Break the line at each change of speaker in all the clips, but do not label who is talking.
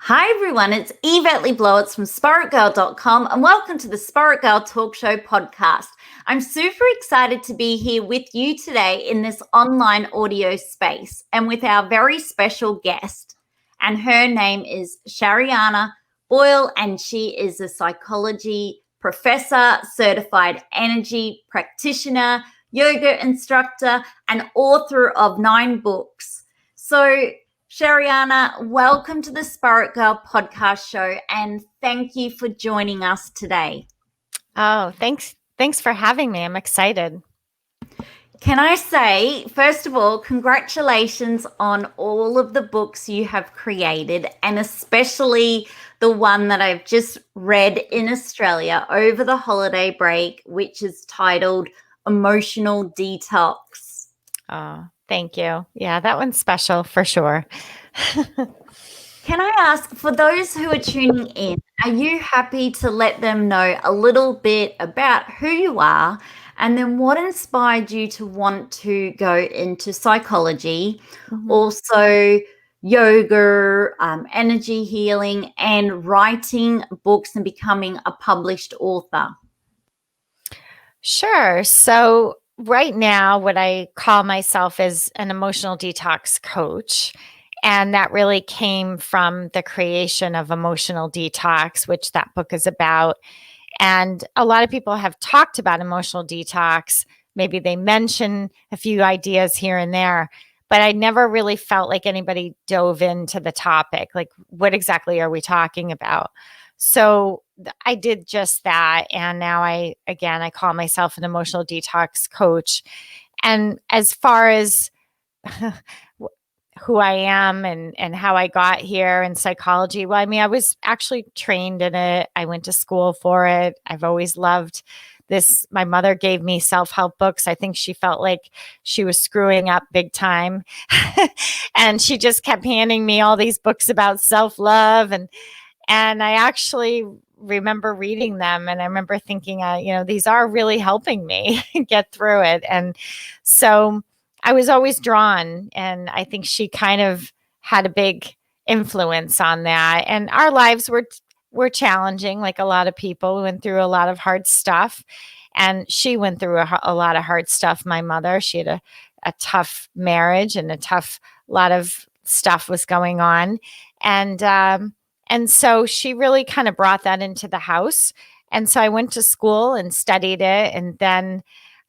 Hi everyone, it's Yvette Le Blowitz from SPAITGIRL.com and welcome to the Spirit Girl Talk Show podcast. I'm super excited to be here with you today in this online audio space and with our very special guest. And her name is Sherianna Boyle, and she is a psychology professor, certified energy practitioner, yoga instructor, and author of 9 books. So Sherianna, welcome to the Spirit Girl podcast show, and thank you for joining us today.
Oh, thanks. Thanks for having me. I'm excited.
Can I say, first of all, congratulations on all of the books you have created, and especially the one that I've just read in Australia over the holiday break, which is titled Emotional Detox.
Oh, thank you. Yeah, that one's special for sure.
Can I ask, for those who are tuning in, are you happy to let them know a little bit about who you are and then what inspired you to want to go into psychology, also yoga, energy healing, and writing books and becoming a published author?
Sure. So right now, what I call myself is an emotional detox coach. And that really came from the creation of Emotional Detox, which that book is about. And a lot of people have talked about emotional detox. Maybe they mention a few ideas here and there, but I never really felt like anybody dove into the topic. Like, what exactly are we talking about? So I did just that. And now I call myself an emotional detox coach. And as far as who I am and how I got here in psychology. Well, I mean, I was actually trained in it. I went to school for it. I've always loved this. My mother gave me self-help books. I think she felt like she was screwing up big time. And she just kept handing me all these books about self-love. And I actually remember reading them, and I remember thinking, these are really helping me get through it. And so I was always drawn, and I think she kind of had a big influence on that. And our lives were challenging, like a lot of people. We went through a lot of hard stuff, and she went through a lot of hard stuff. My mother, she had a tough marriage, and a lot of stuff was going on, and so she really kind of brought that into the house. And so I went to school and studied it, and then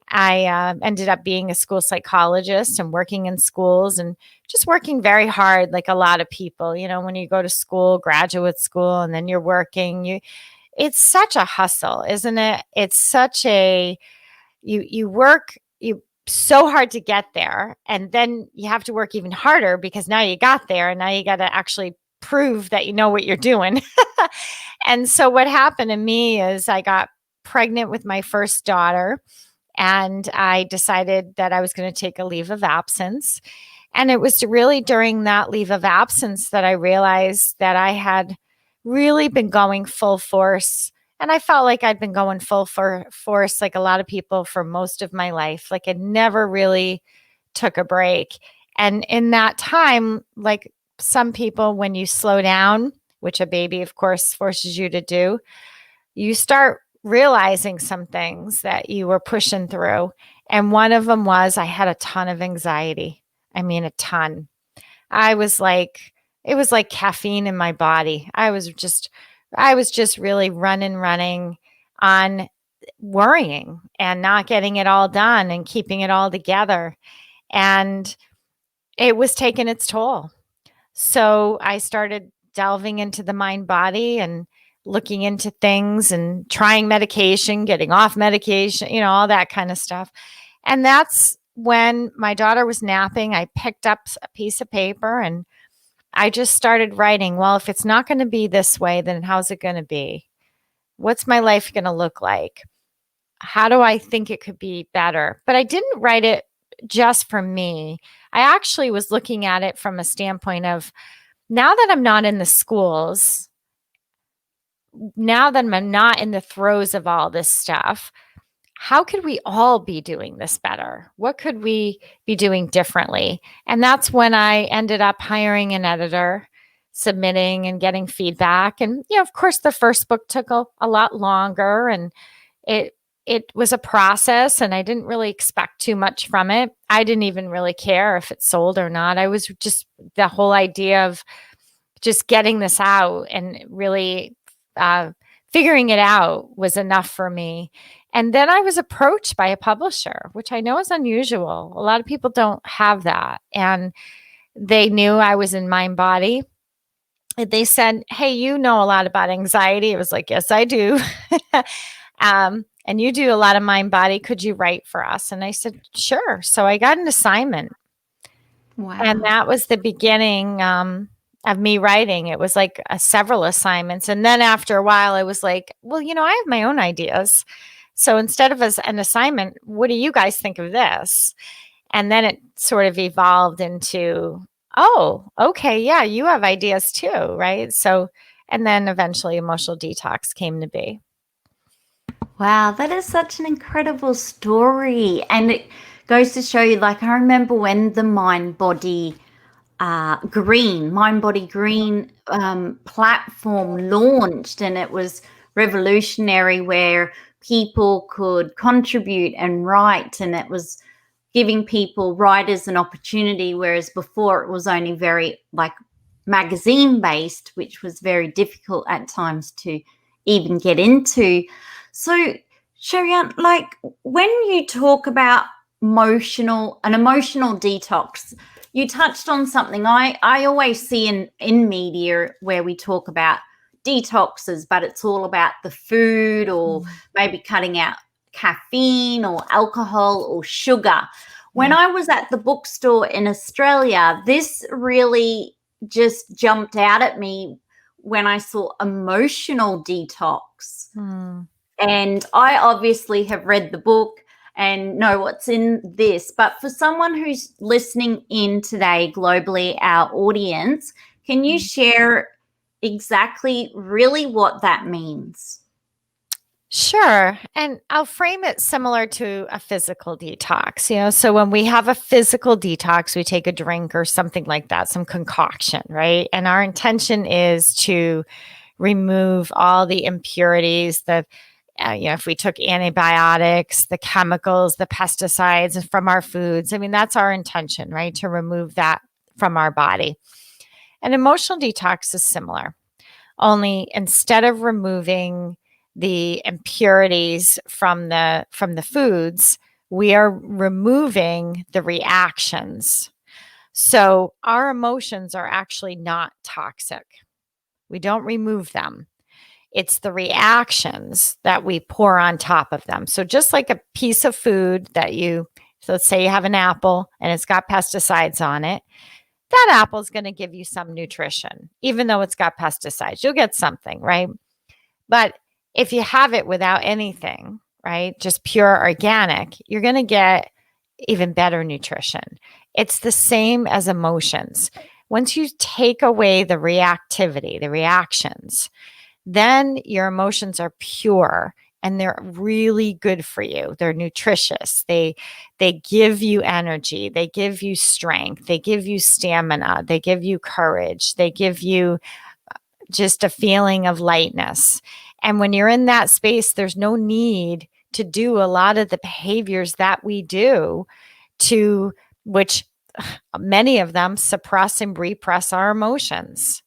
I ended up being a school psychologist and working in schools and just working very hard, like a lot of people. You know, when you go to school, graduate school, and then you're working, it's such a hustle, isn't it? It's such you work so hard to get there, and then you have to work even harder because now you got there, and now you got to actually prove that you know what you're doing. And so what happened to me is I got pregnant with my first daughter. And I decided that I was going to take a leave of absence. And it was really during that leave of absence that I realized that I had really been going full force. And I felt like I'd been going full force, like a lot of people, for most of my life. Like I never really took a break. And in that time, like some people, when you slow down, which a baby, of course, forces you to do, you start realizing some things that you were pushing through. And one of them was I had a ton of anxiety. I mean, a ton. It was like caffeine in my body. I was just really running on worrying and not getting it all done and keeping it all together. And it was taking its toll. So I started delving into the mind body and looking into things and trying medication, getting off medication, all that kind of stuff. And that's when my daughter was napping. I picked up a piece of paper and I just started writing, well, if it's not going to be this way, then how's it going to be? What's my life going to look like? How do I think it could be better? But I didn't write it just for me. I actually was looking at it from a standpoint of, now that I'm not in the schools, now that I'm not in the throes of all this stuff, how could we all be doing this better? What could we be doing differently? And that's when I ended up hiring an editor, submitting and getting feedback. And, of course, the first book took a lot longer, and it was a process, and I didn't really expect too much from it. I didn't even really care if it sold or not. I was just the whole idea of just getting this out and really figuring it out was enough for me. And then I was approached by a publisher, which I know is unusual. A lot of people don't have that. And they knew I was in mind body. They said, "Hey, you know a lot about anxiety." It was like, "Yes, I do." And you do a lot of mind body. Could you write for us? And I said, "Sure." So I got an assignment.
Wow.
And that was the beginning of me writing. It was like several assignments. And then after a while, I was like, well, I have my own ideas. So instead of an assignment, what do you guys think of this? And then it sort of evolved into, oh, okay, yeah, you have ideas too, right? So, and then eventually Emotional Detox came to be.
Wow, that is such an incredible story. And it goes to show you, like, I remember when the Mind Body Green platform launched, and it was revolutionary, where people could contribute and write, and it was giving people, writers, an opportunity, whereas before it was only very like magazine based, which was very difficult at times to even get into. So, Sherianna, like, when you talk about emotional detox, you touched on something I always see in media where we talk about detoxes, but it's all about the food, or maybe cutting out caffeine or alcohol or sugar. When I was at the bookstore in Australia, this really just jumped out at me when I saw emotional detox. And I obviously have read the book and know what's in this. But for someone who's listening in today globally, our audience, can you share exactly really what that means?
Sure. And I'll frame it similar to a physical detox. So when we have a physical detox, we take a drink or something like that, some concoction, right? And our intention is to remove all the impurities, if we took antibiotics, the chemicals, the pesticides from our foods. I mean, that's our intention, right? To remove that from our body. And emotional detox is similar, only instead of removing the impurities from the foods, we are removing the reactions. So our emotions are actually not toxic. We don't remove them. It's the reactions that we pour on top of them. So just like a piece of food so let's say you have an apple and it's got pesticides on it, that apple is going to give you some nutrition, even though it's got pesticides. You'll get something, right? But if you have it without anything, right, just pure organic, you're going to get even better nutrition. It's the same as emotions. Once you take away the reactivity, the reactions, then your emotions are pure and they're really good for you. They're nutritious. They give you energy. They give you strength. They give you stamina. They give you courage. They give you just a feeling of lightness. And when you're in that space, there's no need to do a lot of the behaviors that we do, which many of them suppress and repress our emotions.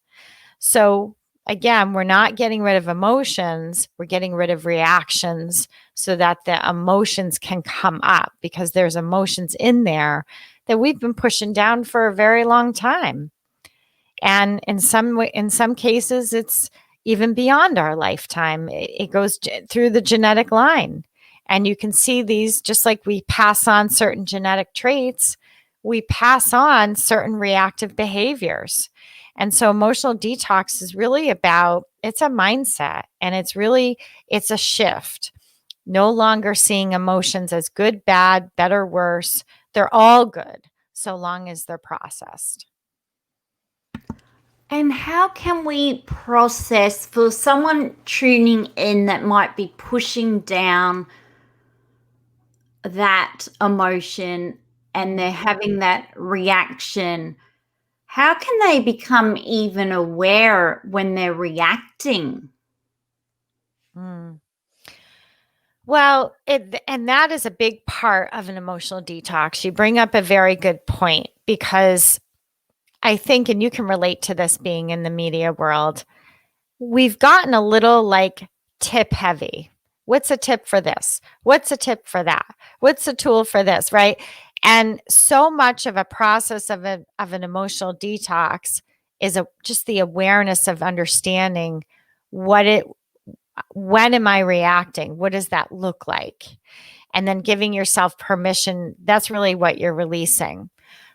So again, we're not getting rid of emotions, we're getting rid of reactions so that the emotions can come up, because there's emotions in there that we've been pushing down for a very long time. And in some cases, it's even beyond our lifetime. It goes through the genetic line. And you can see these, just like we pass on certain genetic traits, we pass on certain reactive behaviors. And so emotional detox is really it's a mindset, and it's a shift. No longer seeing emotions as good, bad, better, worse. They're all good so long as they're processed.
And how can we process, for someone tuning in that might be pushing down that emotion and they're having that reaction, How can they become even aware when they're reacting?
Well, and that is a big part of an emotional detox. You bring up a very good point, because I think, and you can relate to this being in the media world, we've gotten a little like tip heavy. What's a tip for this? What's a tip for that? What's a tool for this? Right. And so much of a process of an emotional detox is just the awareness of understanding when am I reacting? What does that look like? And then giving yourself permission. That's really what you're releasing.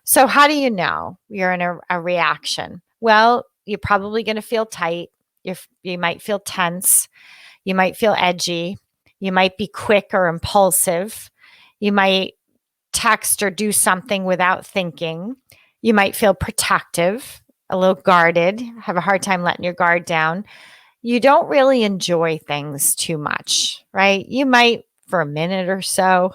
So how do you know you're in a reaction? Well, you're probably going to feel tight. You might feel tense. You might feel edgy. You might be quick or impulsive. You might text or do something without thinking. You might feel protective, a little guarded, have a hard time letting your guard down. You don't really enjoy things too much, right? You might for a minute or so,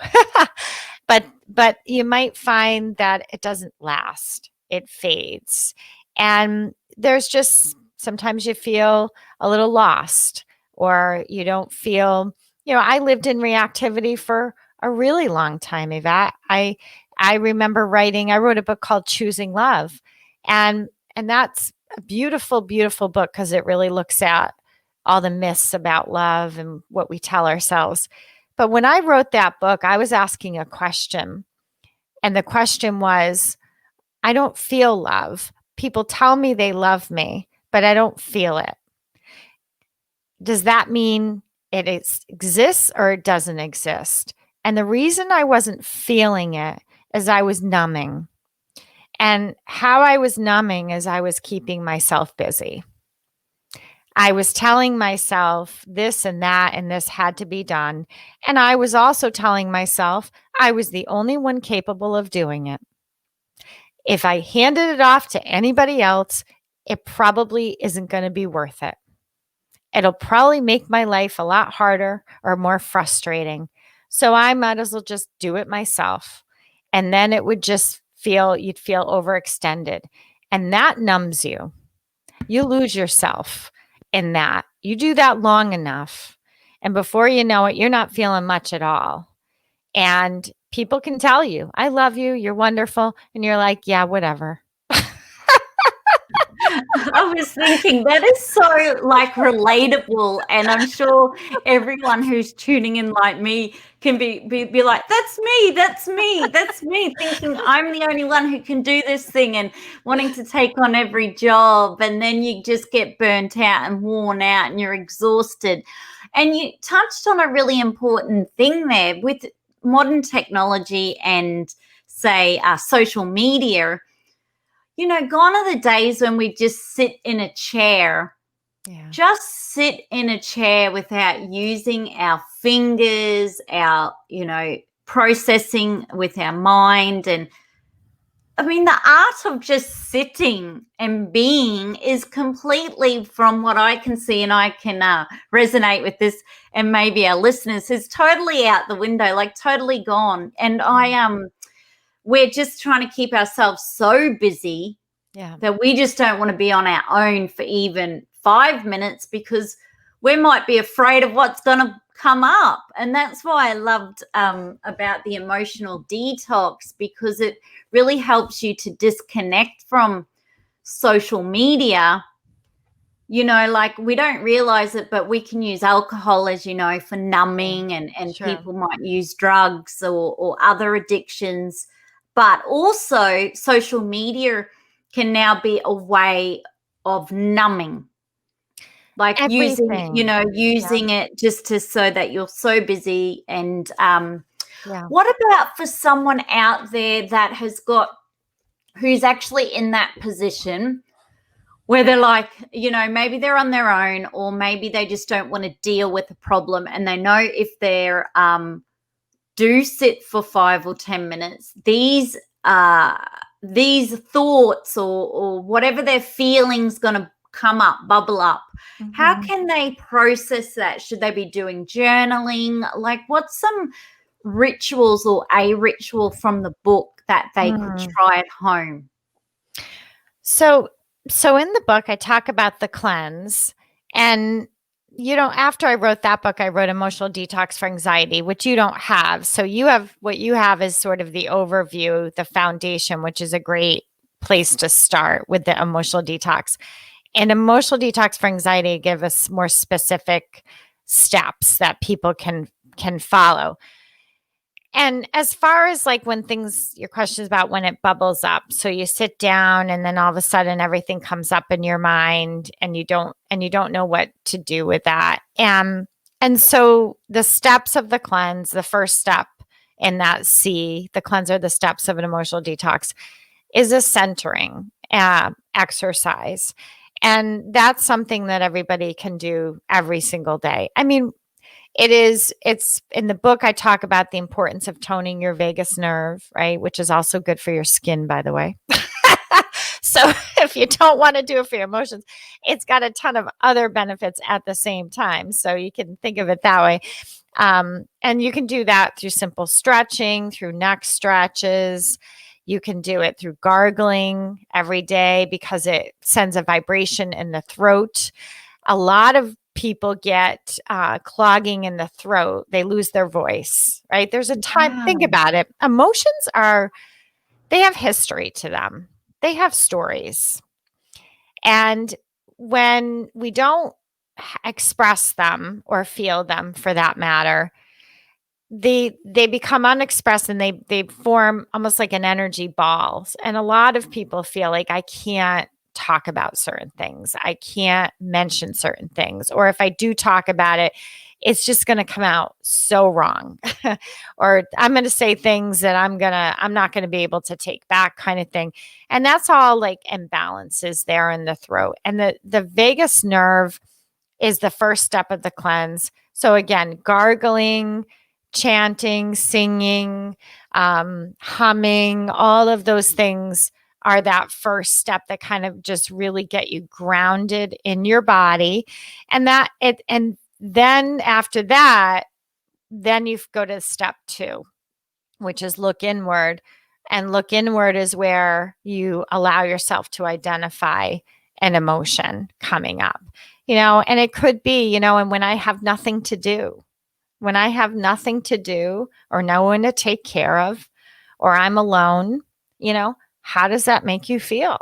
but you might find that it doesn't last. It fades. And there's just sometimes you feel a little lost, or you don't feel, I lived in reactivity for a really long time, Yvette. I remember I wrote a book called Choosing Love. And that's a beautiful, beautiful book, because it really looks at all the myths about love and what we tell ourselves. But when I wrote that book, I was asking a question. And the question was, I don't feel love. People tell me they love me, but I don't feel it. Does that mean exists or it doesn't exist? And the reason I wasn't feeling it is I was numbing. And how I was numbing is I was keeping myself busy. I was telling myself this and that, and this had to be done. And I was also telling myself I was the only one capable of doing it. If I handed it off to anybody else, it probably isn't going to be worth it. It'll probably make my life a lot harder or more frustrating. So I might as well just do it myself. And then it would just you'd feel overextended. And that numbs you. You lose yourself in that. You do that long enough, and before you know it, you're not feeling much at all. And people can tell you, I love you, you're wonderful. And you're like, yeah, whatever.
I was thinking that is so like relatable, and I'm sure everyone who's tuning in like me can be like, that's me, thinking I'm the only one who can do this thing and wanting to take on every job, and then you just get burnt out and worn out and you're exhausted. And you touched on a really important thing there with modern technology and say social media. Gone are the days when we just sit in a chair.
Yeah.
Just sit in a chair without using our fingers, our, processing with our mind. And I mean, the art of just sitting and being is completely, from what I can see, and I can resonate with this, and maybe our listeners, is totally out the window, like totally gone. And we're just trying to keep ourselves so busy that we just don't want to be on our own for even 5 minutes, because we might be afraid of what's going to come up. And that's why I loved about the emotional detox, because it really helps you to disconnect from social media. Like we don't realize it, but we can use alcohol, as you know, for numbing, and
Sure.
people might use drugs or other addictions. But also social media can now be a way of numbing, like
Everything.
using it just so that you're so busy. And
Yeah.
what about for someone out there who's actually in that position where they're like, maybe they're on their own, or maybe they just don't want to deal with the problem, and they know if they're do sit for 5 or 10 minutes, these thoughts or whatever their feelings going to come up, bubble up.
Mm-hmm.
How can they process that? Should they be doing journaling? Like, what's some rituals or a ritual from the book that they could try at home?
So, so in the book, I talk about the cleanse. And, after I wrote that book, I wrote Emotional Detox for Anxiety, which you don't have. So what you have is sort of the overview, the foundation, which is a great place to start with the emotional detox. And emotional detox for anxiety give us more specific steps that people can follow. And as far as like your question is about when it bubbles up. So you sit down and then all of a sudden everything comes up in your mind and you don't know what to do with that. And so the steps of the cleanse, the first step in that C, the cleanser, the steps of an emotional detox is a centering exercise. And that's something that everybody can do every single day. I mean, it's in the book, I talk about the importance of toning your vagus nerve, right? Which is also good for your skin, by the way. So if you don't want to do it for your emotions, it's got a ton of other benefits at the same time. So you can think of it that way. And you can do that through simple stretching, through neck stretches. You can do it through gargling every day because it sends a vibration in the throat. A lot of people get clogging in the throat. They lose their voice, right? There's a time, think about it. Emotions they have history to them. They have stories. And when we don't express them or feel them for that matter, they become unexpressed and they form almost like an energy balls. And a lot of people feel like I can't talk about certain things. I can't mention certain things. Or if I do talk about it, it's just going to come out so wrong. Or I'm going to say things that I'm not going to be able to take back kind of thing. And that's all like imbalances there in the throat. And the vagus nerve is the first step of the cleanse. So again, gargling, chanting, singing, humming, all of those things are that first step that kind of just really get you grounded in your body. And then after that, then you go to step 2, which is look inward. And look inward is where you allow yourself to identify an emotion coming up, and it could be, and when I have nothing to do, or no one to take care of, or I'm alone, how does that make you feel?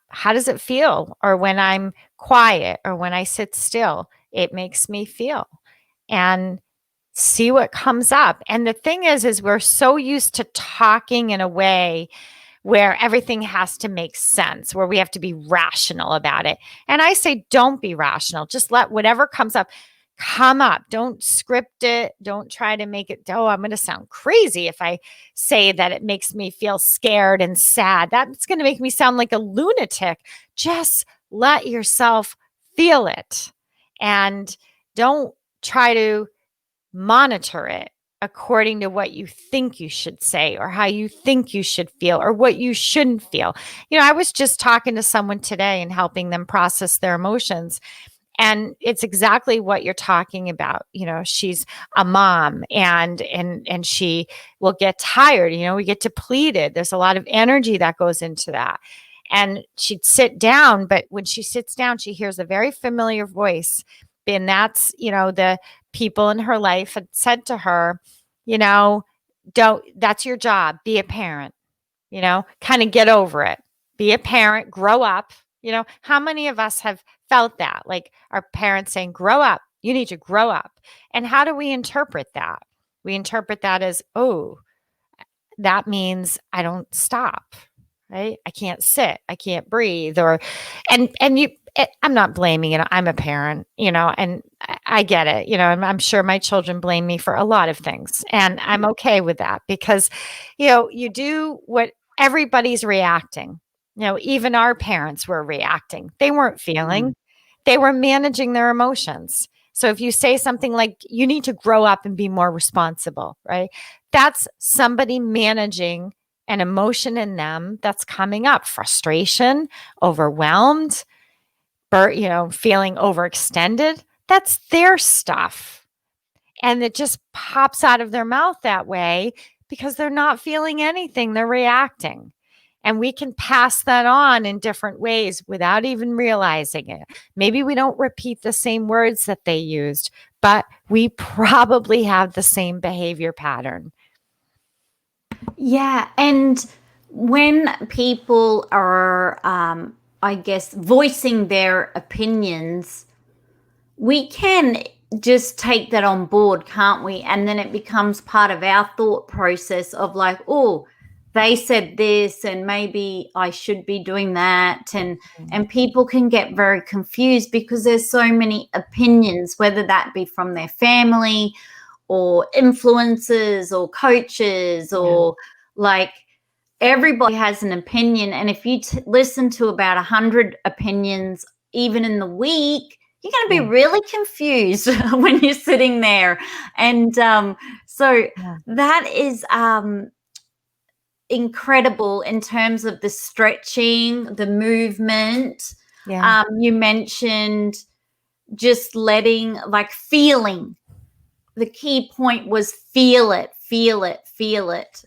How does it feel? Or when I'm quiet or when I sit still, it makes me feel. And see what comes up. And the thing is we're so used to talking in a way where everything has to make sense, where we have to be rational about it. And I say, don't be rational. Just let whatever comes up come up. Don't script it. Don't try to make it, I'm going to sound crazy if I say that it makes me feel scared and sad. That's going to make me sound like a lunatic. Just let yourself feel it. And don't try to monitor it according to what you think you should say or how you think you should feel or what you shouldn't feel. I was just talking to someone today and helping them process their emotions. And it's exactly what you're talking about. She's a mom and she will get tired, we get depleted. There's a lot of energy that goes into that. And she'd sit down, but when she sits down, she hears a very familiar voice. And that's, the people in her life had said to her, that's your job, be a parent, kind of get over it, be a parent, grow up. How many of us have felt that? Like our parents saying, grow up, you need to grow up. And how do we interpret that? We interpret that as, oh, that means I don't stop, right? I can't sit, I can't breathe, I'm not blaming it. I'm a parent, and I get it, and I'm sure my children blame me for a lot of things. And I'm okay with that because, you do what everybody's reacting. Even our parents were reacting. They weren't feeling, they were managing their emotions. So if you say something like, you need to grow up and be more responsible, right? That's somebody managing an emotion in them that's coming up, frustration, overwhelmed, feeling overextended. That's their stuff. And it just pops out of their mouth that way because they're not feeling anything. They're reacting. And we can pass that on in different ways without even realizing it. Maybe we don't repeat the same words that they used, but we probably have the same behavior pattern.
Yeah. And when people are, I guess, voicing their opinions, we can just take that on board, can't we? And then it becomes part of our thought process of like, oh, they said this and maybe I should be doing that. And people can get very confused because there's so many opinions, whether that be from their family or influencers or coaches or like everybody has an opinion. And if you listen to about 100 opinions, even in the week, you're going to be really confused when you're sitting there. And so that is incredible in terms of the stretching, the movement. You mentioned just letting, like feeling. The key point was feel it, feel it, feel it.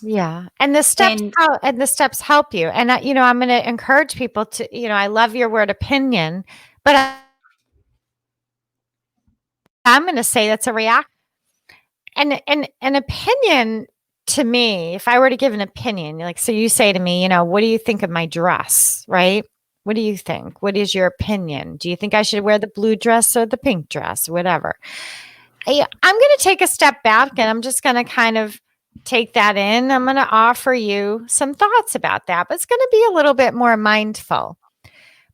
Yeah. And the steps help you. And I'm going to encourage people to, I love your word opinion, but I'm going to say that's a reaction. And an opinion to me, if I were to give an opinion, like, so you say to me, what do you think of my dress? Right? What do you think? What is your opinion? Do you think I should wear the blue dress or the pink dress, whatever? I'm going to take a step back and I'm just going to kind of take that in. I'm going to offer you some thoughts about that, but it's going to be a little bit more mindful.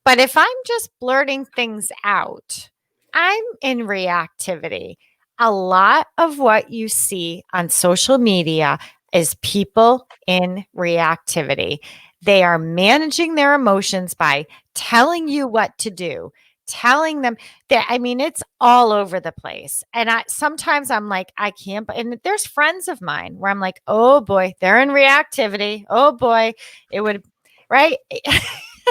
But if I'm just blurting things out, I'm in reactivity. A lot of what you see on social media is people in reactivity. They are managing their emotions by telling you what to do, telling them that, it's all over the place. And sometimes I'm like, I can't, and there's friends of mine where I'm like, oh boy, they're in reactivity. Oh boy, it would, right?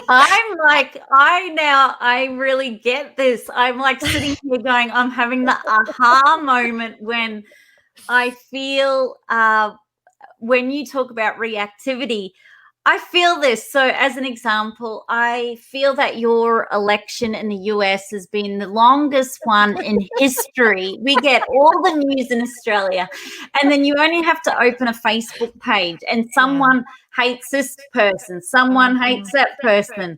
I'm like, I really get this. I'm like sitting here going, I'm having the aha moment when I feel, when you talk about reactivity, I feel this. So as an example, I feel that your election in the US has been the longest one in history. We get all the news in Australia, and then you only have to open a Facebook page and someone hates this person, someone hates that person,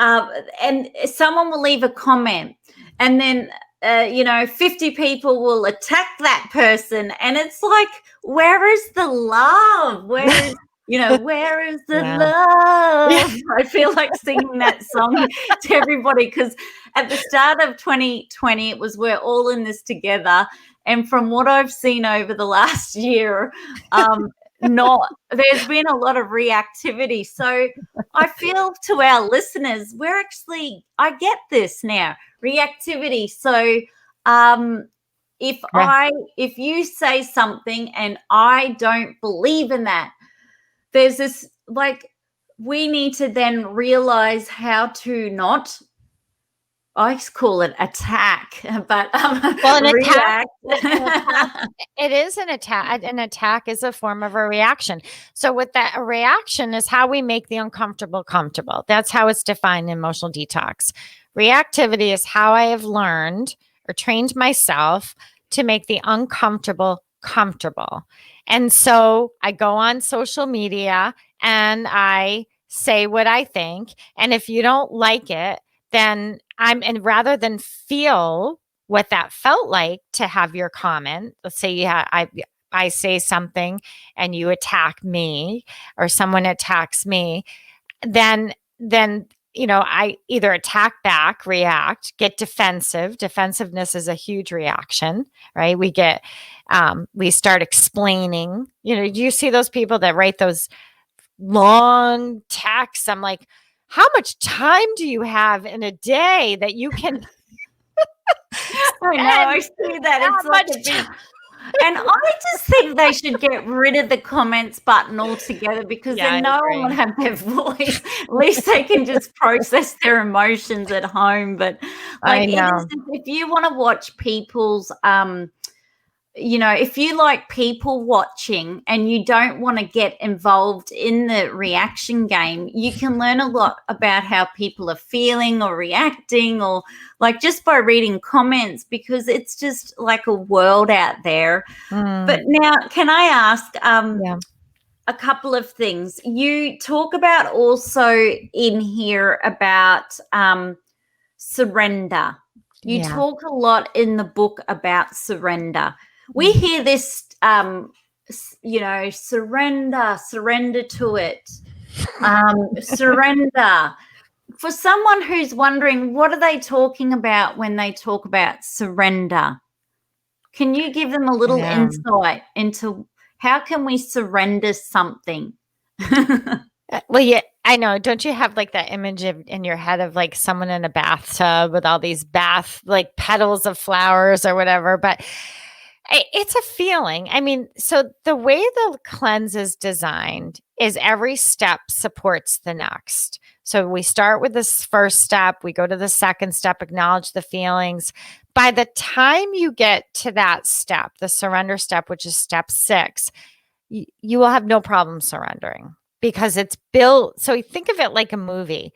and someone will leave a comment, and then 50 people will attack that person, and it's like, where is the love? Where is where is the love? I feel like singing that song to everybody, because at the start of 2020, it was, we're all in this together. And from what I've seen over the last year, there's been a lot of reactivity. So I feel to our listeners, I get this now, reactivity. So if you say something and I don't believe in that, there's this, like, we need to then realize how to not, I call it attack, but react.
It is an attack. An attack is a form of a reaction. So with that, a reaction is how we make the uncomfortable comfortable. That's how it's defined in Emotional Detox. Reactivity is how I have learned or trained myself to make the uncomfortable comfortable. And so I go on social media and I say what I think. And if you don't like it, then and rather than feel what that felt like to have your comment, let's say I say something and you attack me or someone attacks me, then I either attack back, react, get defensive. Defensiveness is a huge reaction, right? We start explaining. Do you see those people that write those long texts? I'm like, how much time do you have in a day that you can?
I know, I see that. It's like a big. And I just think they should get rid of the comments button altogether, because then no one would have their voice. At least they can just process their emotions at home. But like, if you want to watch people's if you like people watching and you don't want to get involved in the reaction game, you can learn a lot about how people are feeling or reacting, or like just by reading comments, because it's just like a world out there. But now, can I ask a couple of things? You talk about also in here about surrender. You talk a lot in the book about surrender. We hear this, surrender to it, surrender. For someone who's wondering, what are they talking about when they talk about surrender? Can you give them a little insight into how can we surrender something?
Well, yeah, I know. Don't you have like that image in your head of like someone in a bathtub with all these like petals of flowers or whatever? But it's a feeling. I mean, so the way the cleanse is designed is every step supports the next. So we start with this first step, we go to the second step, acknowledge the feelings. By the time you get to that step, the surrender step, which is step 6, you will have no problem surrendering, because it's built. So you think of it like a movie.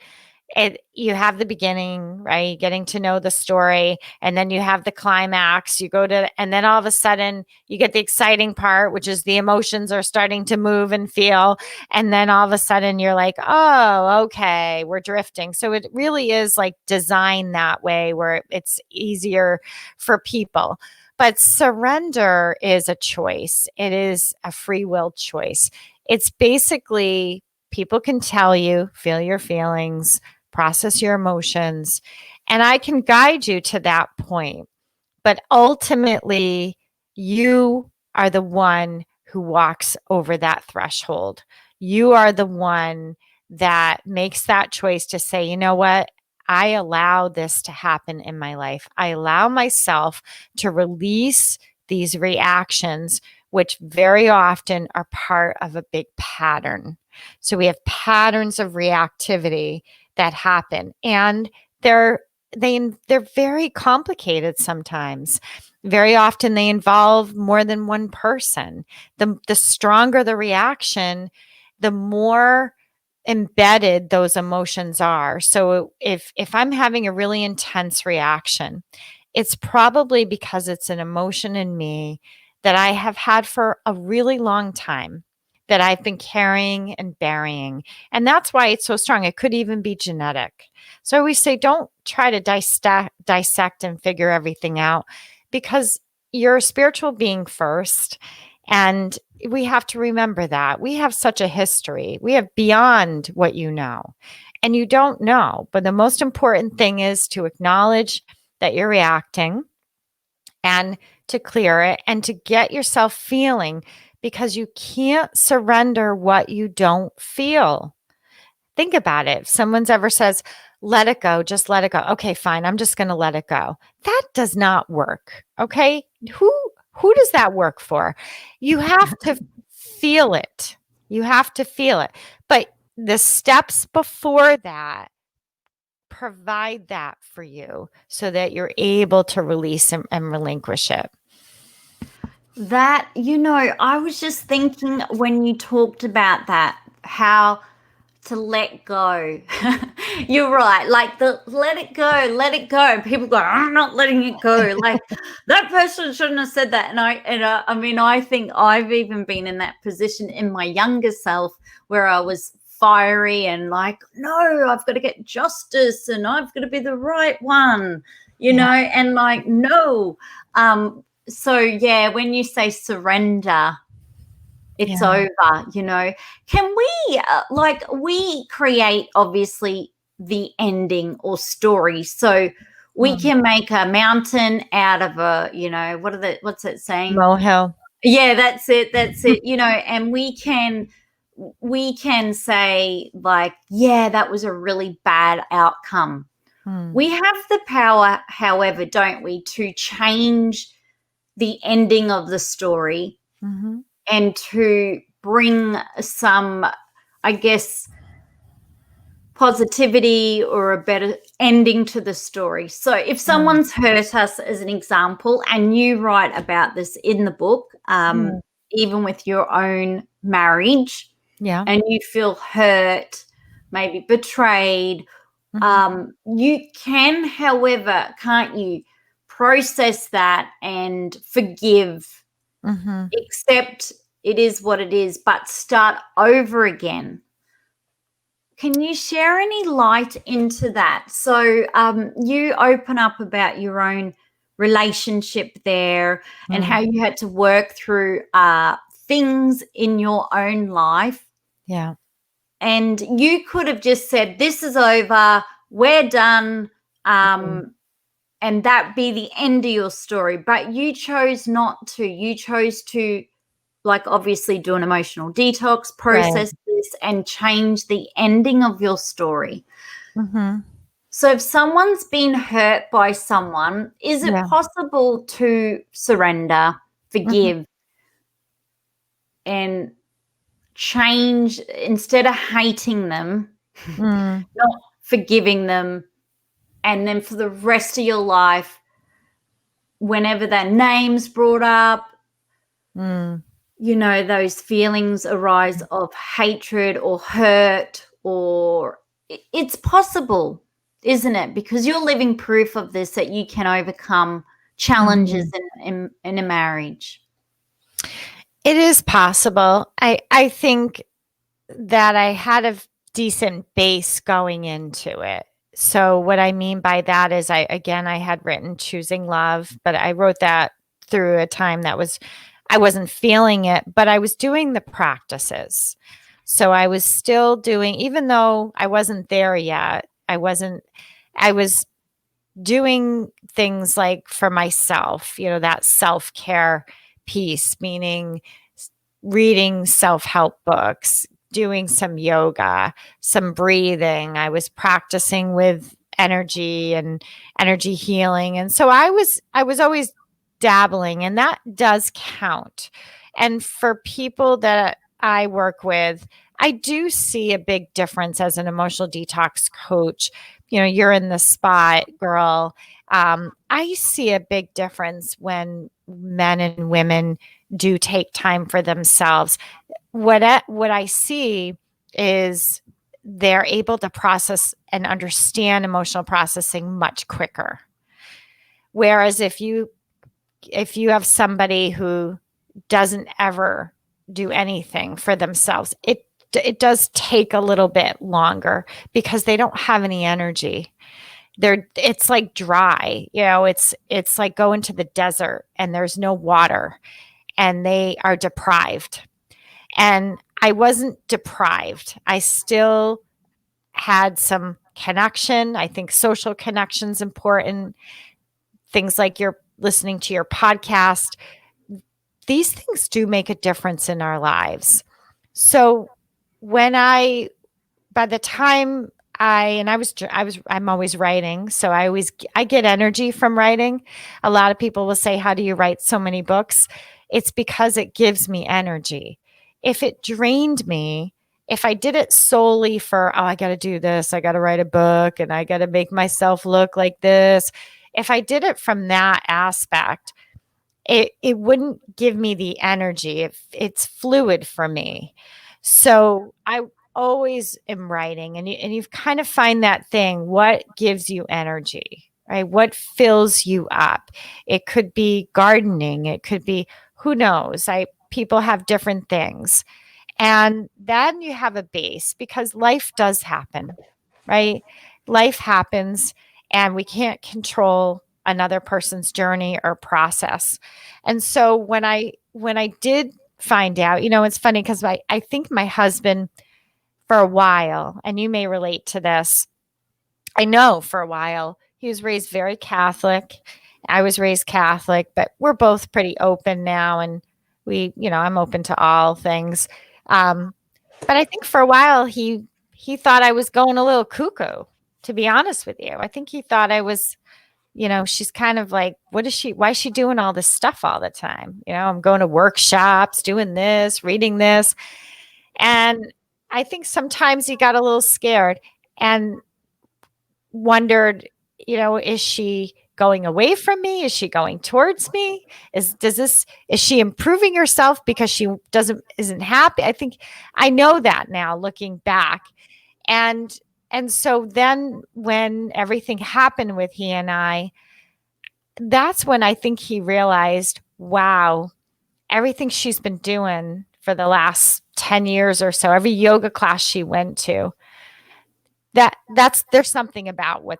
You have the beginning, right? Getting to know the story, and then you have the climax. And then all of a sudden you get the exciting part, which is the emotions are starting to move and feel. And then all of a sudden you're like, oh, okay, we're drifting. So it really is like designed that way where it's easier for people. But surrender is a choice. It is a free will choice. It's basically, people can tell you, feel your feelings, process your emotions, and I can guide you to that point. But ultimately, you are the one who walks over that threshold. You are the one that makes that choice to say, you know what? I allow this to happen in my life. I allow myself to release these reactions, which very often are part of a big pattern. So we have patterns of reactivity that happen, and they're very complicated sometimes. Very often they involve more than one person. The stronger the reaction, the more embedded those emotions are. So if I'm having a really intense reaction, it's probably because it's an emotion in me that I have had for a really long time, that I've been carrying and burying. And that's why it's so strong. It could even be genetic. So I always say, don't try to dissect and figure everything out, because you're a spiritual being first. And we have to remember that. We have such a history. We have beyond what you know. And you don't know. But the most important thing is to acknowledge that you're reacting, and to clear it, and to get yourself feeling, because you can't surrender what you don't feel. Think about it. If someone's ever says, let it go, just let it go. Okay, fine. I'm just going to let it go. That does not work. Okay. Who does that work for? You have to feel it. You have to feel it. But the steps before that provide that for you so that you're able to release and relinquish it.
That, I was just thinking when you talked about that, how to let go. You're right. Like the let it go, let it go. And people go, I'm not letting it go. Like that person shouldn't have said that. And I mean, I think I've even been in that position in my younger self where I was fiery and like, no, I've got to get justice and I've got to be the right one, and like, no. So yeah, when you say surrender, it's over, Can we, we create obviously the ending or story. So we can make a mountain out of a, what's it saying?
Molehill.
Yeah, that's it. And we can say like, yeah, that was a really bad outcome. We have the power, however, don't we, to change the ending of the story. And to bring some, I guess, positivity or a better ending to the story. So if someone's hurt us, as an example, and you write about this in the book, even with your own marriage, and you feel hurt, maybe betrayed, you can, however, can't you, process that and forgive, accept it is what it is, but start over again. Can you share any light into that? So you open up about your own relationship there and how you had to work through things in your own life.
Yeah.
And you could have just said, this is over, we're done, and that be the end of your story. But you chose not to. You chose to, like, obviously do an emotional detox, process this, and change the ending of your story. So if someone's been hurt by someone, is it possible to surrender, forgive, and change, instead of hating them, not forgiving them, and then for the rest of your life, whenever their name's brought up, you know, those feelings arise of hatred or hurt, or it's possible, isn't it? Because you're living proof of this, that you can overcome challenges in a marriage.
It is possible. I think that I had a decent base going into it. So what I mean by that is I had written Choosing Love, but I wrote that through a time that I wasn't feeling it, but I was doing the practices. So I was still doing, even though I wasn't there yet, I was doing things like for myself, you know, that self-care piece, meaning reading self-help books, doing some yoga, some breathing. I was practicing with energy and energy healing. And so I was always dabbling, and that does count. And for people that I work with, I do see a big difference as an emotional detox coach. You know, you're in the spot, girl. I see a big difference when men and women do take time for themselves. What I see is they're able to process and understand emotional processing much quicker. Whereas if you have somebody who doesn't ever do anything for themselves, it does take a little bit longer because they don't have any energy. It's like dry, you know, it's like going to the desert and there's no water and they are deprived. And I wasn't deprived. I still had some connection. I think social connection's important. Things like you're listening to your podcast. These things do make a difference in our lives. So by the time I'm always writing. So I get energy from writing. A lot of people will say, how do you write so many books? It's because it gives me energy. If it drained me, if I did it solely for, I got to do this, I got to write a book and I got to make myself look like this. If I did it from that aspect, it wouldn't give me the energy. It's fluid for me. So I always am writing, and you kind of find that thing, what gives you energy, right? What fills you up? It could be gardening. It could be, who knows? People have different things. And then you have a base, because life does happen, right? Life happens and we can't control another person's journey or process. And so when I did find out, you know, it's funny because I think my husband, for a while, and you may relate to this, I know for a while, he was raised very Catholic. I was raised Catholic, but we're both pretty open now. And I'm open to all things. But I think for a while, he thought I was going a little cuckoo, to be honest with you. I think he thought I was, she's kind of like, why is she doing all this stuff all the time? I'm going to workshops, doing this, reading this. And I think sometimes he got a little scared. and wondered, is she going away from me? Is she going towards me? Is she improving herself because she isn't happy? I think I know that now looking back. And so then when everything happened with he and I, that's when I think he realized, wow, everything she's been doing for the last 10 years or so, every yoga class she went to, there's something about with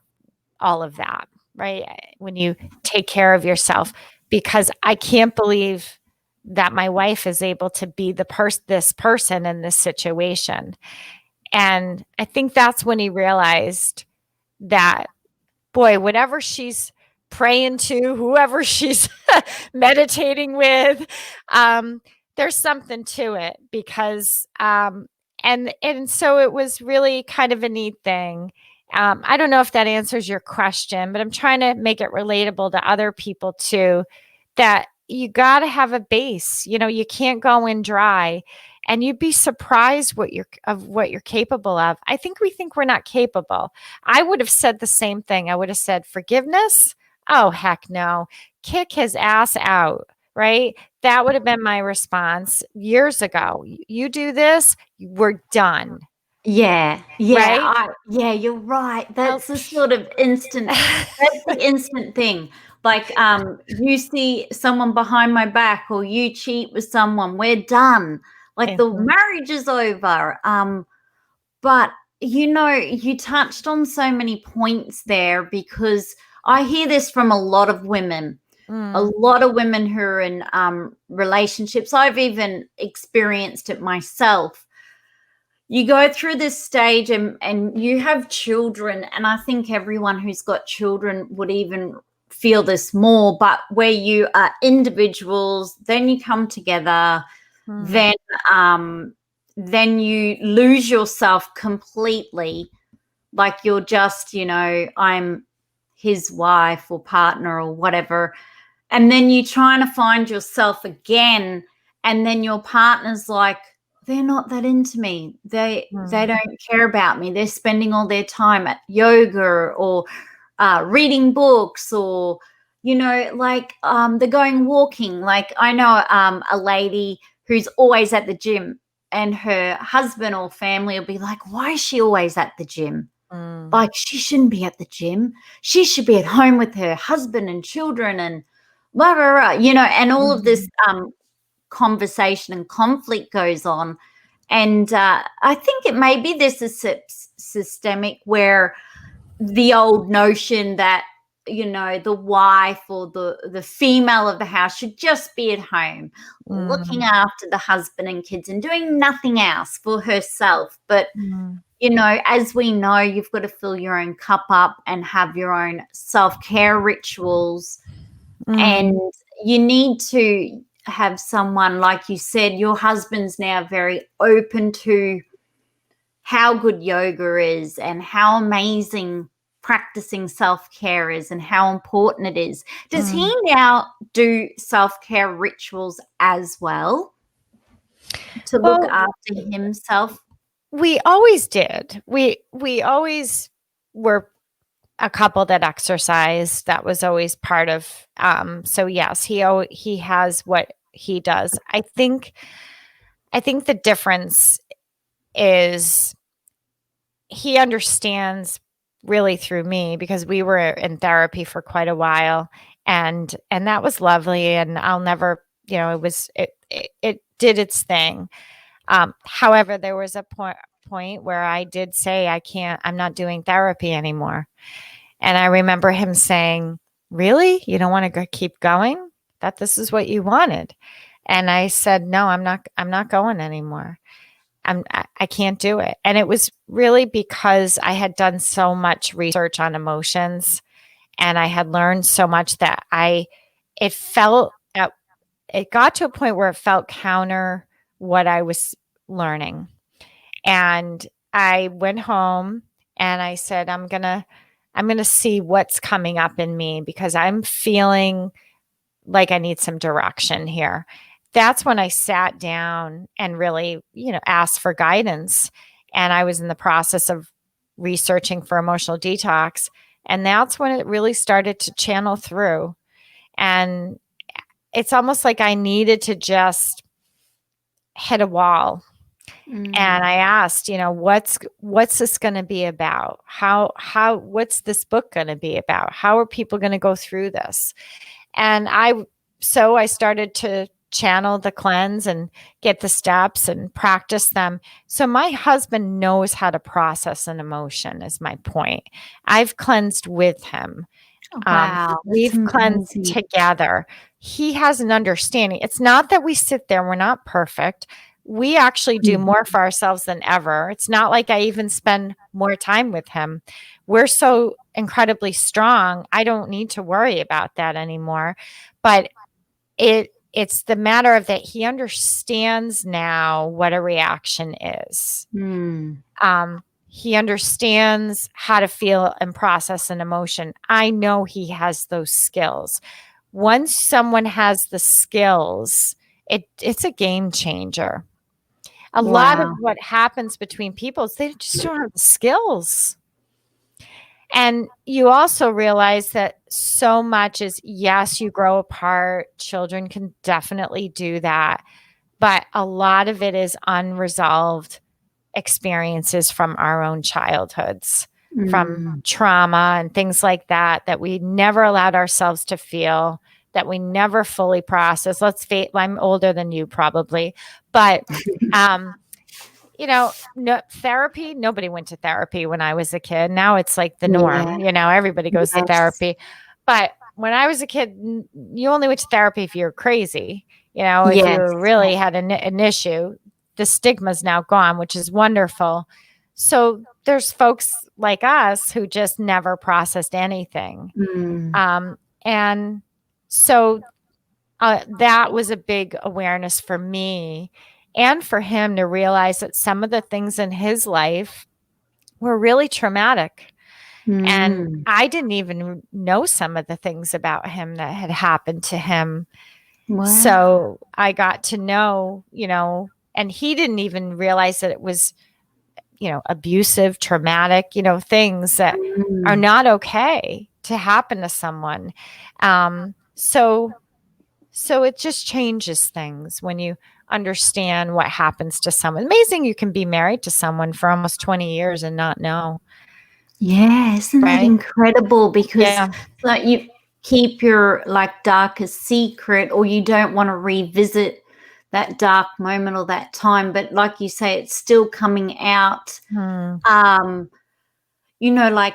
all of that, right? When you take care of yourself, because I can't believe that my wife is able to be this person in this situation. And I think that's when he realized that, boy, whatever she's praying to, whoever she's meditating with, there's something to it, because and so it was really kind of a neat thing. I don't know if that answers your question, but I'm trying to make it relatable to other people too, that you got to have a base. You can't go in dry, and you'd be surprised what you're capable of. I think we think we're not capable. I would have said the same thing. I would have said forgiveness. Oh, heck no. Kick his ass out, right? That would have been my response years ago. You do this, we're done.
Yeah,
Right?
yeah, you're right.
Oh,
That's the sort of that's the instant thing. Like, you see someone behind my back, or you cheat with someone, we're done. Like, the
Mhm.
marriage is over. But you touched on so many points there, because I hear this from a lot of women. A
Mm,
lot of women who are in relationships. I've even experienced it myself. You go through this stage, and you have children, and I think everyone who's got children would even feel this more, but where you are individuals, then you come together,
mm,
then then you lose yourself completely. Like, you're just, I'm his wife or partner or whatever, and then you're trying to find yourself again, and then your partner's like, they're not that into me, they
mm,
don't care about me, they're spending all their time at yoga, or reading books, or like, they're going walking. Like, I know a lady who's always at the gym, and her husband or family will be like, why is she always at the gym?
mm,
Like, she shouldn't be at the gym. She should be at home with her husband and children, and blah, blah, blah, and all of this
mhm,
conversation and conflict goes on. And I think it may be this is systemic, where the old notion that, the wife or the female of the house should just be at home looking
mm,
after the husband and kids and doing nothing else for herself. But
mm,
as we know, you've got to fill your own cup up and have your own self-care rituals. And
mm,
you need to have someone, like you said, your husband's now very open to how good yoga is, and how amazing practicing self-care is, and how important it is. Does he
mm.
now do self-care rituals as well, to look
Well,
after himself?
we always did. We always were a couple that exercised. That was always part of. So yes, he has what he does. I think the difference is he understands really through me, because we were in therapy for quite a while, and that was lovely, and I'll never, it did its thing. However, there was a point where I did say, I'm not doing therapy anymore. And I remember him saying, really? You don't want to keep going? That this is what you wanted. And I said, no, I'm not going anymore. I can't do it. And it was really because I had done so much research on emotions, and I had learned so much that it felt, it got to a point where it felt counter what I was learning. And I went home and I said, I'm going to see what's coming up in me, because I'm feeling like I need some direction here. That's when I sat down and really, asked for guidance. And I was in the process of researching for emotional detox. And that's when it really started to channel through. And it's almost like I needed to just hit a wall. And I asked, what's this going to be about? What's this book going to be about? How are people going to go through this? And I started to channel the cleanse and get the steps and practice them. So my husband knows how to process an emotion, is my point. I've cleansed with him.
Wow.
We've cleansed together. He has an understanding. It's not that we sit there, we're not perfect. We actually do more for ourselves than ever. It's not like I even spend more time with him. We're so incredibly strong. I don't need to worry about that anymore. But it's the matter of that he understands now what a reaction is. He understands how to feel and process an emotion. I know he has those skills. Once someone has the skills, it's a game changer. A lot of what happens between people is they just don't have the skills. And you also realize that so much is, yes, you grow apart. Children can definitely do that. But a lot of it is unresolved experiences from our own childhoods, from trauma and things like that, that we never allowed ourselves to feel, that we never fully processed. I'm older than you probably, but, no therapy. Nobody went to therapy when I was a kid. Now it's like the norm, everybody goes to therapy. But when I was a kid, you only went to therapy if you're crazy, if you really had an issue. The stigma's now gone, which is wonderful. So there's folks like us who just never processed anything. And so that was a big awareness for me and for him to realize that some of the things in his life were really traumatic. And I didn't even know some of the things about him that had happened to him. Wow. So I got to know, and he didn't even realize that it was, abusive, traumatic, things that are not okay to happen to someone. So it just changes things when you understand what happens to someone. Amazing you can be married to someone for almost 20 years and not know.
Yeah, isn't that incredible? Because you keep your darkest secret, or you don't want to revisit that dark moment or that time. But like you say, it's still coming out.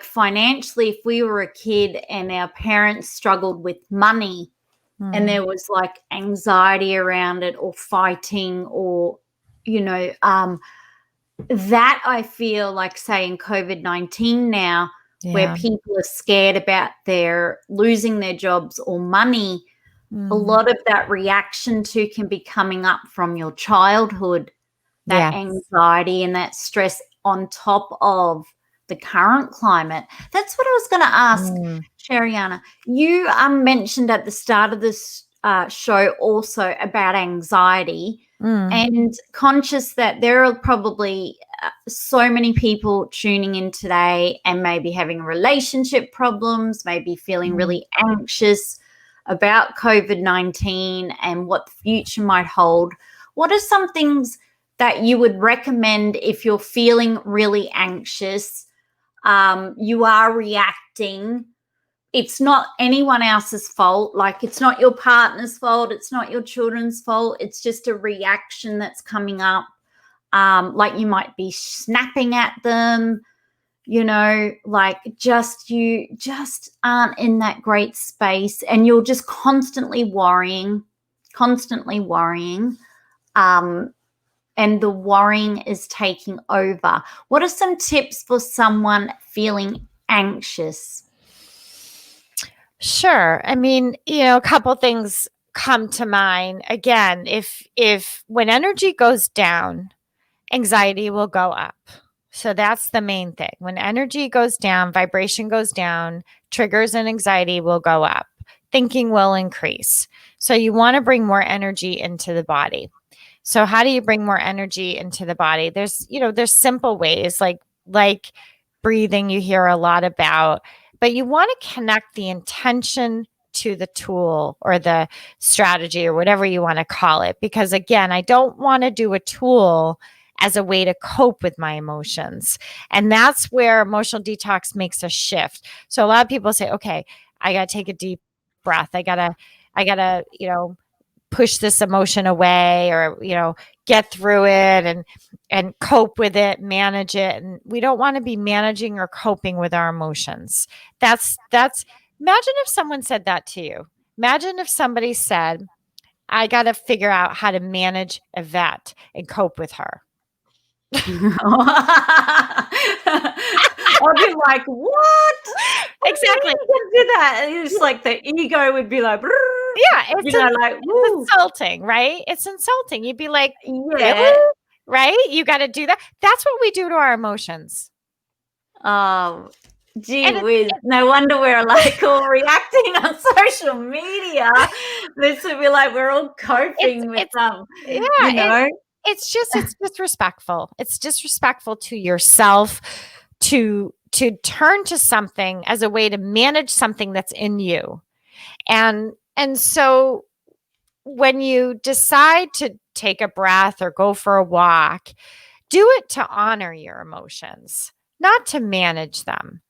Financially, if we were a kid and our parents struggled with money and there was anxiety around it or fighting or, that I feel like, say, in COVID-19 now, where people are scared about losing their jobs or money, a lot of that reaction too can be coming up from your childhood, that anxiety and that stress on top of the current climate. That's what I was going to ask, Sherianna. You mentioned at the start of this show also about anxiety. And conscious that there are probably so many people tuning in today and maybe having relationship problems, maybe feeling really anxious about COVID-19 and what the future might hold. What are some things that you would recommend if you're feeling really anxious? You are reacting. It's not anyone else's fault. It's not your partner's fault. It's not your children's fault. It's just a reaction that's coming up. You might be snapping at them, you just aren't in that great space and you're just constantly worrying. And the worrying is taking over. What are some tips for someone feeling anxious?
Sure. I mean, a couple things come to mind. Again, if when energy goes down, anxiety will go up. So that's the main thing. When energy goes down, vibration goes down, triggers and anxiety will go up. Thinking will increase. So you want to bring more energy into the body. So how do you bring more energy into the body? There's simple ways like breathing you hear a lot about, but you want to connect the intention to the tool or the strategy or whatever you want to call it. Because again, I don't want to do a tool as a way to cope with my emotions. And that's where emotional detox makes a shift. So a lot of people say, okay, I got to take a deep breath. I gotta, push this emotion away, or, get through it and cope with it, manage it. And we don't want to be managing or coping with our emotions. That's imagine if someone said that to you. Imagine if somebody said, I got to figure out how to manage Yvette and cope with her.
I'd be like, what?
Exactly.
You can do that. It's like the ego would be like,
yeah, it's insulting, right? It's insulting. You'd be like, really? Right? You got to do that. That's what we do to our emotions.
Oh, gee whiz. No wonder we're like all reacting on social media. This would be like we're all coping with them. Yeah,
it's disrespectful. It's disrespectful to yourself to turn to something as a way to manage something that's in you. And so when you decide to take a breath or go for a walk, do it to honor your emotions, not to manage them,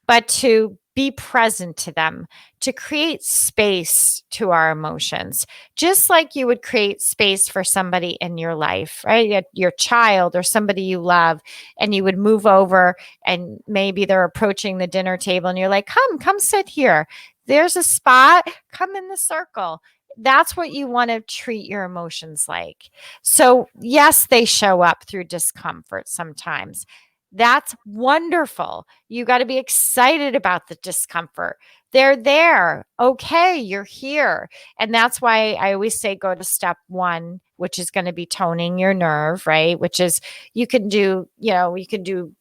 but to be present to them, to create space to our emotions, just like you would create space for somebody in your life, right? Your child or somebody you love, and you would move over and maybe they're approaching the dinner table and you're like, come sit here. There's a spot, come in the circle. That's what you want to treat your emotions like. So yes, they show up through discomfort sometimes. That's wonderful. You got to be excited about the discomfort. They're there. Okay, you're here. And that's why I always say go to step 1, which is going to be toning your nerve, right? Which is you can do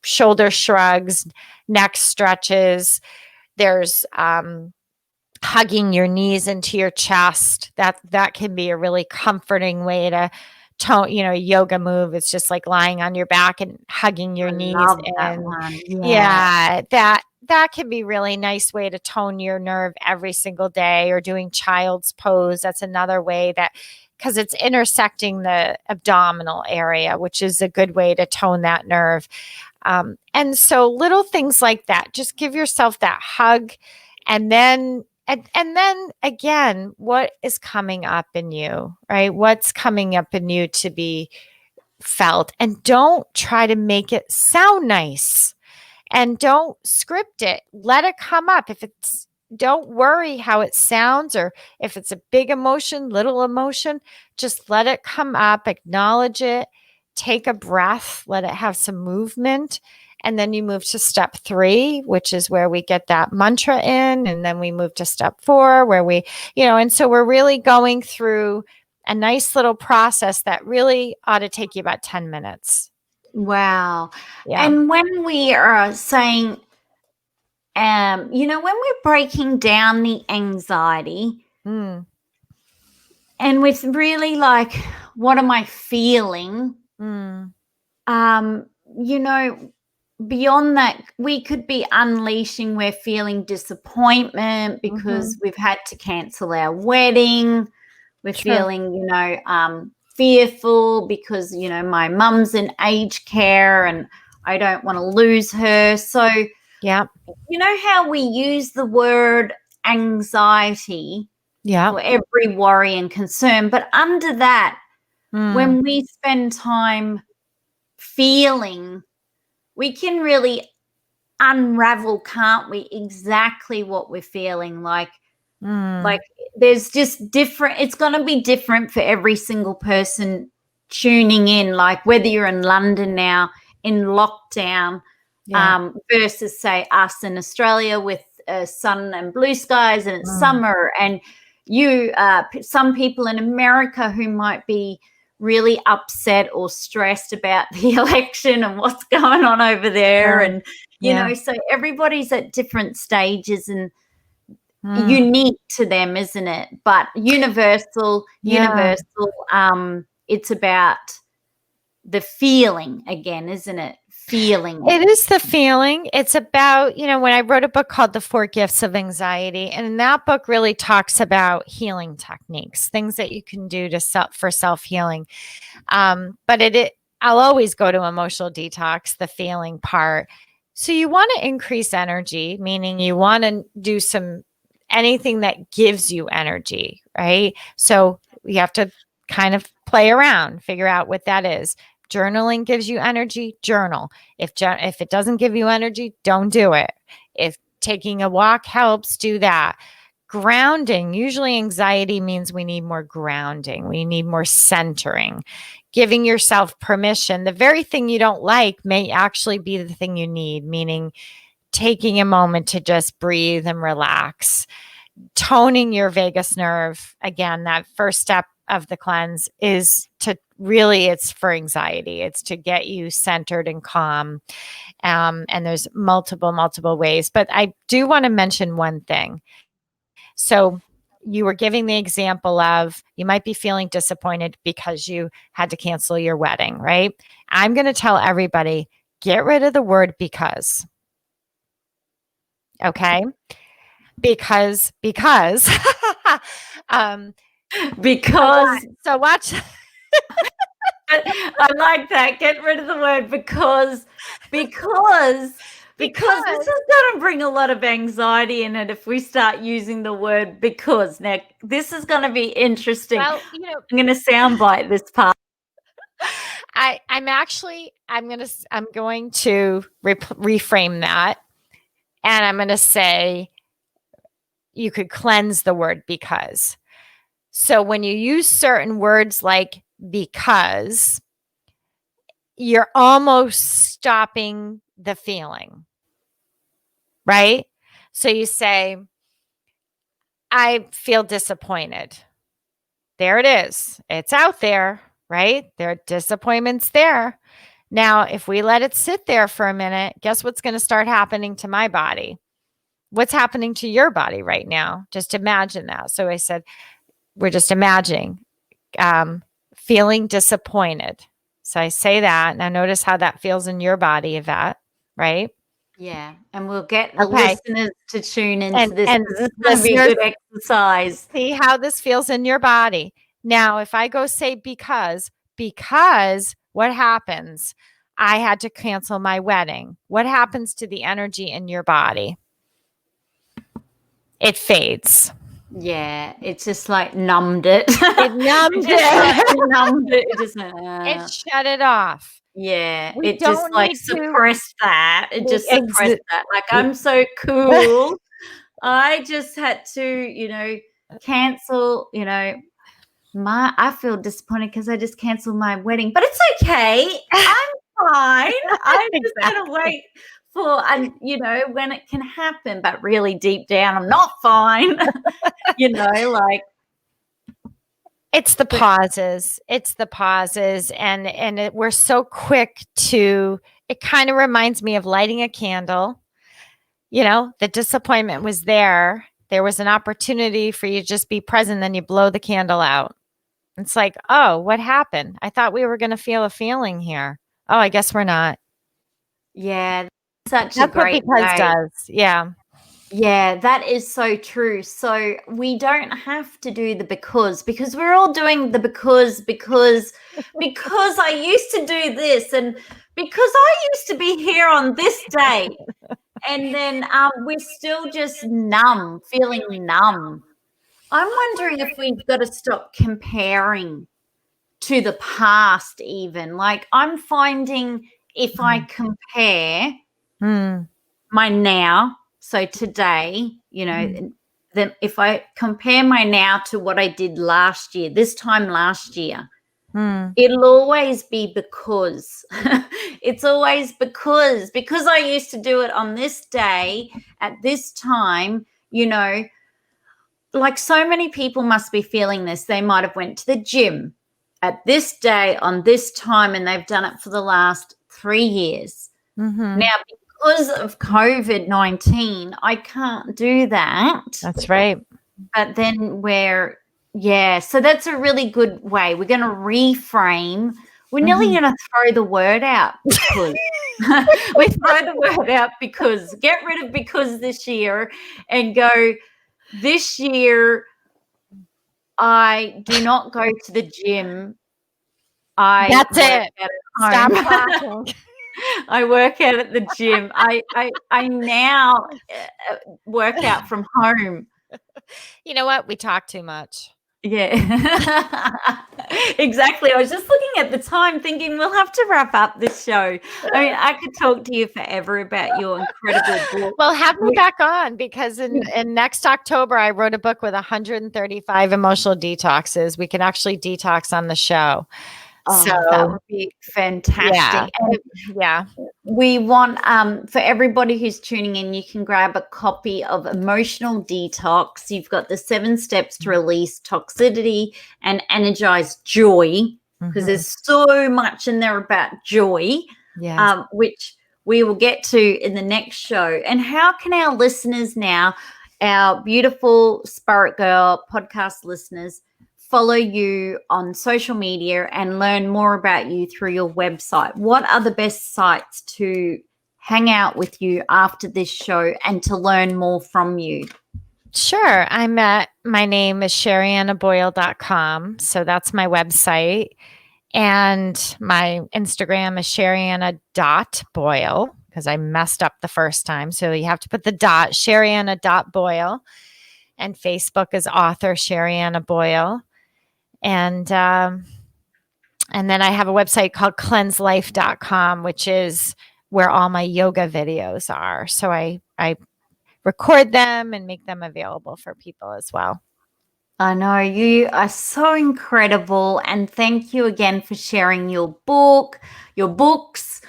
shoulder shrugs, neck stretches. There's hugging your knees into your chest. That can be a really comforting way to tone, yoga move. It's just like lying on your back and hugging your knees.
That one.
Yeah, that can be really nice way to tone your nerve every single day, or doing child's pose. That's another way because it's intersecting the abdominal area, which is a good way to tone that nerve. And so little things like that, just give yourself that hug. And then again, what is coming up in you, right? What's coming up in you to be felt? And don't try to make it sound nice, and don't script it. Let it come up. Don't worry how it sounds, or if it's a big emotion, little emotion, just let it come up, acknowledge it, take a breath, let it have some movement. And then you move to step 3, which is where we get that mantra in. And then we move to step 4, where we, and so we're really going through a nice little process that really ought to take you about 10 minutes.
Wow.
Yeah.
And when we are saying, when we're breaking down the anxiety, and with really like, what am I feeling? Beyond that, we could be unleashing, we're feeling disappointment because we've had to cancel our wedding. We're feeling, fearful because, my mum's in aged care and I don't want to lose her. So,
yeah,
you know how we use the word anxiety for every worry and concern, but under that, when we spend time feeling, we can really unravel, can't we, exactly what we're feeling. Like there's just different, it's going to be different for every single person tuning in, like whether you're in London now in lockdown versus say us in Australia with sun and blue skies and it's summer, and some people in America who might be really upset or stressed about the election and what's going on over there. And, so everybody's at different stages and unique to them, isn't it? But universal, it's about the feeling again, isn't it? feeling
It is the feeling. It's about, when I wrote a book called The 4 Gifts of Anxiety, and that book really talks about healing techniques, things that you can do for self-healing. But I'll always go to emotional detox, the feeling part. So you want to increase energy, meaning you want to do anything that gives you energy, right? So you have to kind of play around, figure out what that is. Journaling gives you energy, journal. If it doesn't give you energy, don't do it. If taking a walk helps, do that. Grounding, usually anxiety means we need more grounding. We need more centering. Giving yourself permission. The very thing you don't like may actually be the thing you need, meaning taking a moment to just breathe and relax. Toning your vagus nerve. Again, that first step of the cleanse is it's for anxiety. It's to get you centered and calm. And there's multiple ways. But I do want to mention one thing. So you were giving the example of you might be feeling disappointed because you had to cancel your wedding, right? I'm going to tell everybody, get rid of the word because. Okay? Because so watch.
I like that. Get rid of the word because this is going to bring a lot of anxiety in it if we start using the word because. Now, this is going to be interesting.
Well,
I'm going to soundbite this part.
I'm going to reframe that, and I'm going to say you could cleanse the word because. So when you use certain words like because, you're almost stopping the feeling, right? So you say, I feel disappointed. There it is. It's out there, right? There are disappointments there. Now, if we let it sit there for a minute, guess what's going to start happening to my body? What's happening to your body right now? Just imagine that. So I said, we're just imagining feeling disappointed. So I say that. Now notice how that feels in your body, Yvette, right?
Yeah. And we'll get the listeners to tune into this.
And
this is going to be a good exercise.
See how this feels in your body. Now, if I go say because what happens? I had to cancel my wedding. What happens to the energy in your body? It fades.
Yeah, it's just like numbed it.
It numbed
it.
It shut it off.
Yeah, it just like suppressed that. It just suppressed that. Like, I'm so cool. I just had to, cancel, I feel disappointed because I just canceled my wedding, but it's okay. I'm fine. I'm just going to wait for, when it can happen, but really deep down, I'm not fine. Like.
It's the pauses. And we're so quick to, it kind of reminds me of lighting a candle. The disappointment was there. There was an opportunity for you to just be present. Then you blow the candle out. It's like, oh, what happened? I thought we were going to feel a feeling here. Oh, I guess we're not.
Yeah. That's a great
what because does. Yeah.
Yeah, that is so true. So we don't have to do the because we're all doing the because I used to do this and because I used to be here on this day. And then we're still just feeling numb. I'm wondering if we've got to stop comparing to the past even. Like, I'm finding if I compare my now, so today, then if I compare my now to what I did this time last year, it'll always be because. It's always because I used to do it on this day at this time, like so many people must be feeling this. They might have went to the gym at this day on this time and they've done it for the last 3 years. Now, because of COVID-19, I can't do that.
That's right.
But then so that's a really good way. We're going to reframe. we're nearly going to throw the word out because we throw the word out because get rid of because this year and go this year. I do not go to the gym.
That's it.
Stop
talking.
I work out at the gym. I now work out from home.
You know what? We talk too much.
Yeah, exactly. I was just looking at the time thinking we'll have to wrap up this show. I mean, I could talk to you forever about your incredible book.
Well, have me back on because in next October, I wrote a book with 135 emotional detoxes. We can actually detox on the show.
Oh,
So
that would be fantastic.
Yeah.
We want for everybody who's tuning in, you can grab a copy of Emotional Detox. You've got the 7 steps to release toxicity and energize joy, because there's so much in there about joy, which we will get to in the next show. And how can our listeners now, our beautiful Spirit Girl podcast listeners, follow you on social media and learn more about you through your website? What are the best sites to hang out with you after this show and to learn more from you?
Sure. My name is SheriannaBoyle.com. So that's my website. And my Instagram is Sherianna.Boyle because I messed up the first time. So you have to put the dot, Sherianna.Boyle. And Facebook is author Sherianna Boyle. And then I have a website called CleanseLife.com, which is where all my yoga videos are. So I record them and make them available for people as well.
I know you are so incredible. And thank you again for sharing your book, your books,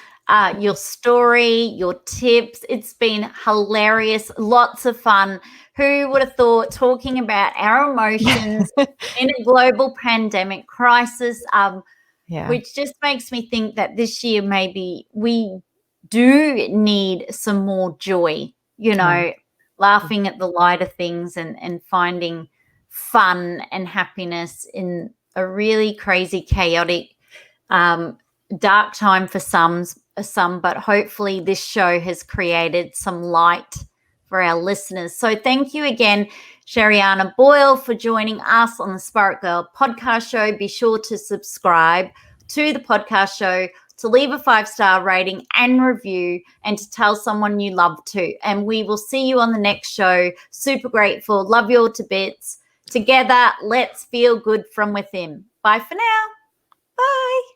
your story, your tips. It's been hilarious. Lots of fun. Who would have thought talking about our emotions in a global pandemic crisis, which just makes me think that this year maybe we do need some more joy, laughing at the lighter things and finding fun and happiness in a really crazy, chaotic, dark time for some, but hopefully this show has created some light for our listeners. So thank you again, Sherianna Boyle, for joining us on the Spirit Girl podcast show. Be sure to subscribe to the podcast show, to leave a 5-star rating and review, and to tell someone you love too. And we will see you on the next show. Super grateful. Love you all to bits. Together, let's feel good from within. Bye for now. Bye.